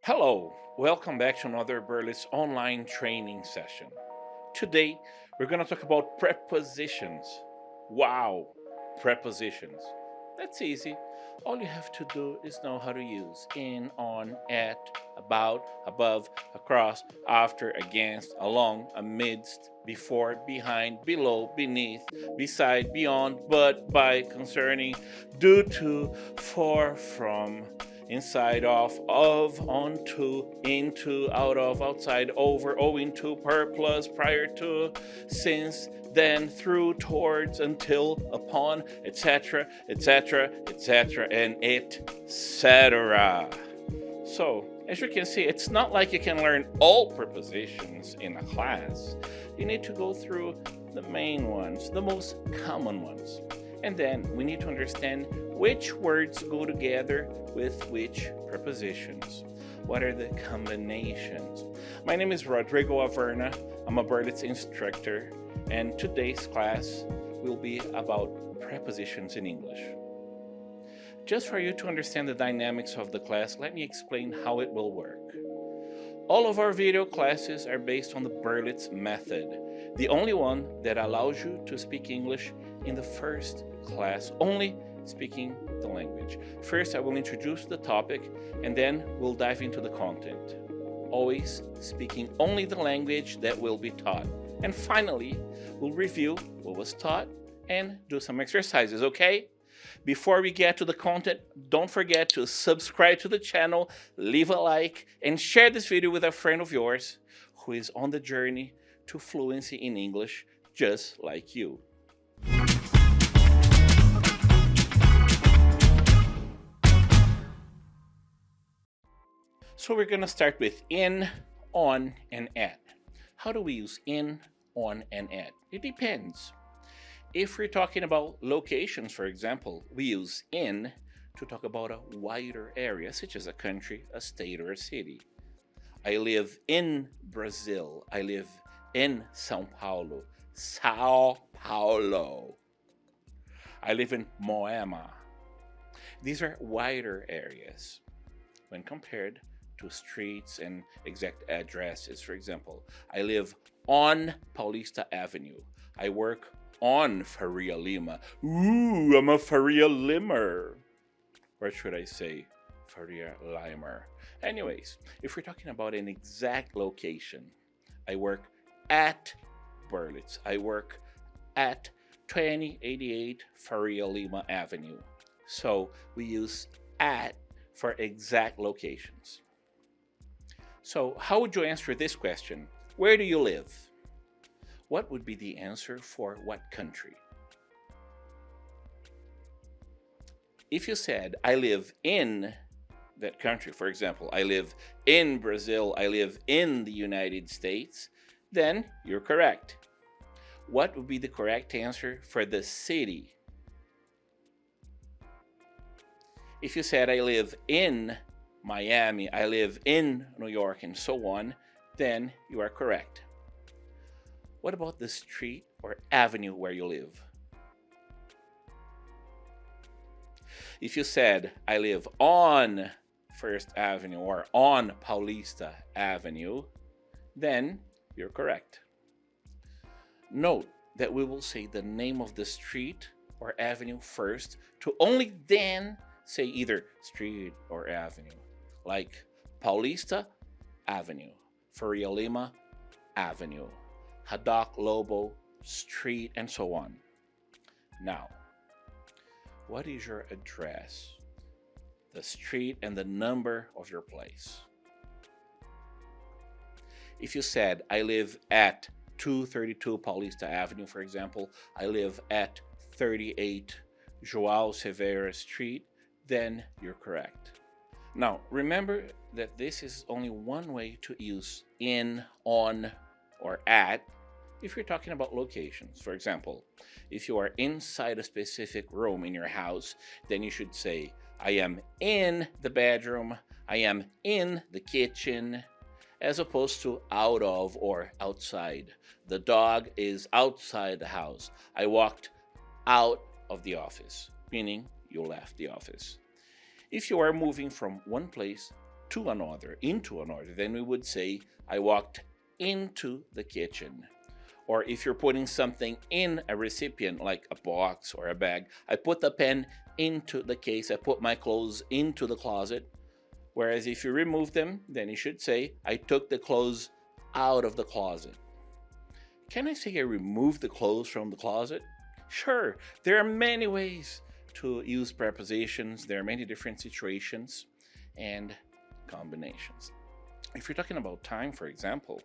Hello, welcome back to another Berlitz online training session. Today, we're going to talk about prepositions. Wow, prepositions. That's easy. All you have to do is know how to use in, on, at, about, above, across, after, against, along, amidst, before, behind, below, beneath, beside, beyond, but, by, concerning, due to, for, from, inside, of, onto, into, out of, outside, over, owing to, per, plus, prior to, since, then, through, towards, until, upon, etc., etc., etc., and etc. So, as you can see, it's not like you can learn all prepositions in a class. You need to go through the main ones, the most common ones. And then we need to understand which words go together with which prepositions. What are the combinations? My name is Rodrigo Averna. I'm a Berlitz instructor, and today's class will be about prepositions in English. Just for you to understand the dynamics of the class, let me explain how it will work. All of our video classes are based on the Berlitz method, the only one that allows you to speak English in the first class, only speaking the language. First, I will introduce the topic, and then we'll dive into the content, always speaking only the language that will be taught. And finally, we'll review what was taught and do some exercises, okay? Before we get to the content, don't forget to subscribe to the channel, leave a like, and share this video with a friend of yours who is on the journey to fluency in English just like you. So we're going to start with in, on, and at. How do we use in, on, and at? It depends. If we're talking about locations, for example, we use in to talk about a wider area, such as a country, a state, or a city. I live in Brazil. I live in São Paulo. São Paulo. I live in Moema. These are wider areas when compared to streets and exact addresses. For example, I live on Paulista Avenue. I work on Faria Lima. Ooh, I'm a Faria Limer. Or should I say Faria Limer? Anyways, if we're talking about an exact location, I work at Berlitz. I work at 2088 Faria Lima Avenue. So we use at for exact locations. So how would you answer this question? Where do you live? What would be the answer for what country? If you said, I live in that country, for example, I live in Brazil, I live in the United States, then you're correct. What would be the correct answer for the city? If you said, I live in Miami, I live in New York, and so on, then you are correct. What about the street or avenue where you live? If you said, I live on First Avenue or on Paulista Avenue, then you're correct. Note that we will say the name of the street or avenue first to only then say either street or avenue, like Paulista Avenue, Faria Lima Avenue, Haddock Lobo Street, and so on. Now, what is your address? The street and the number of your place. If you said, I live at 232 Paulista Avenue, for example, I live at 38 João Severa Street, then you're correct. Now, remember that this is only one way to use in, on, or at if you're talking about locations. For example, if you are inside a specific room in your house, then you should say, I am in the bedroom, I am in the kitchen, as opposed to out of or outside. The dog is outside the house. I walked out of the office, meaning you left the office. If you are moving from one place to another, into another, then we would say, I walked into the kitchen. Or if you're putting something in a recipient, like a box or a bag, I put the pen into the case, I put my clothes into the closet. Whereas if you remove them, then you should say, I took the clothes out of the closet. Can I say I removed the clothes from the closet? Sure, there are many ways to use prepositions. There are many different situations and combinations. If you're talking about time, for example,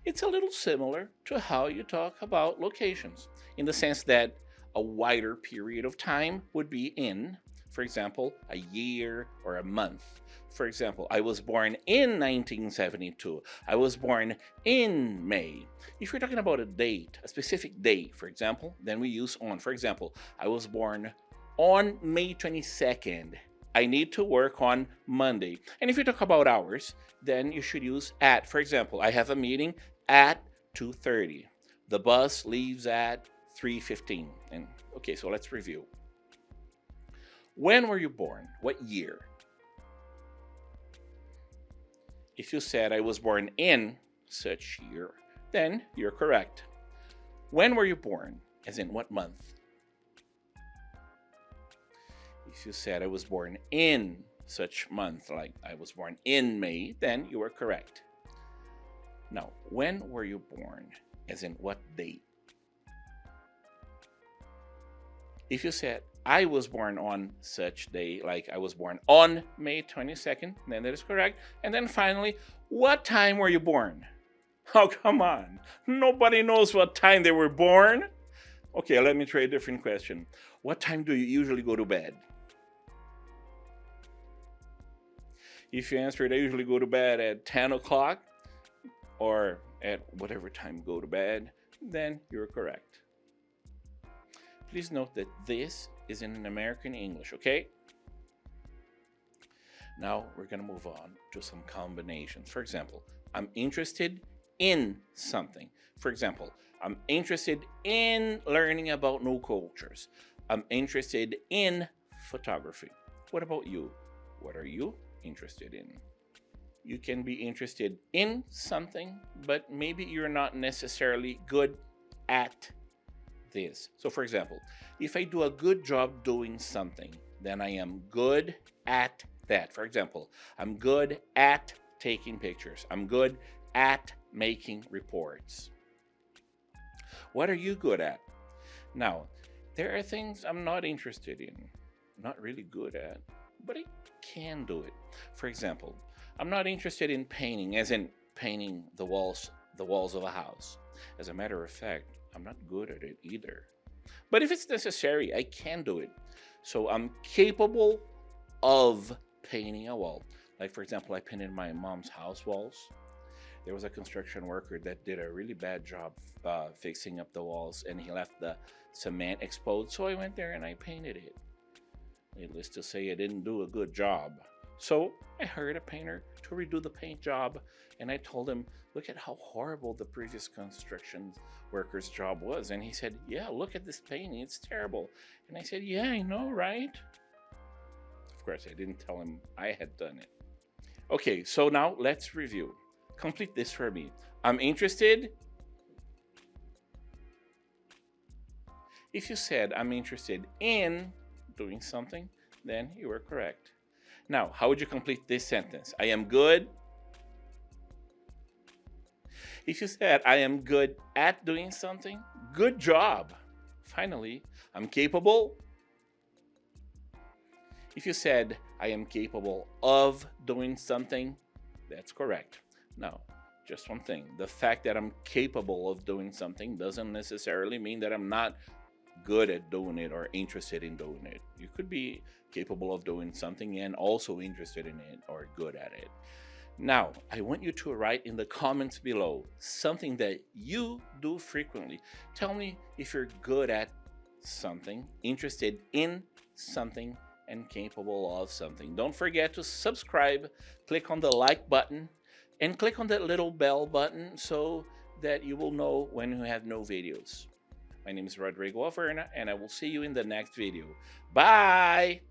it's a little similar to how you talk about locations, in the sense that a wider period of time would be in, for example, a year or a month. For example, I was born in 1972. I was born in May. If you're talking about a date, a specific date, for example, then we use on. For example, I was born on May 22nd. I need to work on Monday. And if you talk about hours, then you should use at. For example, I have a meeting at 2:30. The bus leaves at 3:15. And okay, so let's review. When were you born? What year? If you said I was born in such year, then you're correct. When were you born? As in what month? If you said I was born in such month, like I was born in May, then you were correct. Now, when were you born? As in what date? If you said I was born on such day, like I was born on May 22nd, then that is correct. And then finally, what time were you born? Oh, come on. Nobody knows what time they were born. Okay, let me try a different question. What time do you usually go to bed? If you answered, I usually go to bed at 10 o'clock or at whatever time you go to bed, then you're correct. Please note that this is in an American English, okay? Now we're going to move on to some combinations. For example, I'm interested in something. For example, I'm interested in learning about new cultures. I'm interested in photography. What about you? What are you interested in? You can be interested in something, but maybe you're not necessarily good at this. So for example, if I do a good job doing something, then I am good at that. For example, I'm good at taking pictures. I'm good at making reports. What are you good at? Now, there are things I'm not interested in, not really good at, but I can do it. For example, I'm not interested in painting, as in painting the walls of a house. As a matter of fact, I'm not good at it either. But if it's necessary, I can do it. So I'm capable of painting a wall. Like, for example, I painted my mom's house walls. There was a construction worker that did a really bad job fixing up the walls, and he left the cement exposed. So I went there and I painted it. Needless to say, I didn't do a good job. So I hired a painter to redo the paint job, and I told him, look at how horrible the previous construction worker's job was. And he said, yeah, look at this painting, it's terrible. And I said, yeah, I know, right? Of course, I didn't tell him I had done it. Okay, so now let's review. Complete this for me. I'm interested. If you said I'm interested in doing something, then you were correct. Now, how would you complete this sentence? I am good. If you said I am good at doing something, good job. Finally, I'm capable. If you said I am capable of doing something, that's correct. Now, just one thing. The fact that I'm capable of doing something doesn't necessarily mean that I'm not good at doing it or interested in doing it. You could be capable of doing something and also interested in it or good at it. Now, I want you to write in the comments below something that you do frequently. Tell me if you're good at something, interested in something, and capable of something. Don't forget to subscribe, click on the like button, and click on that little bell button so that you will know when we have no videos. My name is Rodrigo Averna, and I will see you in the next video. Bye!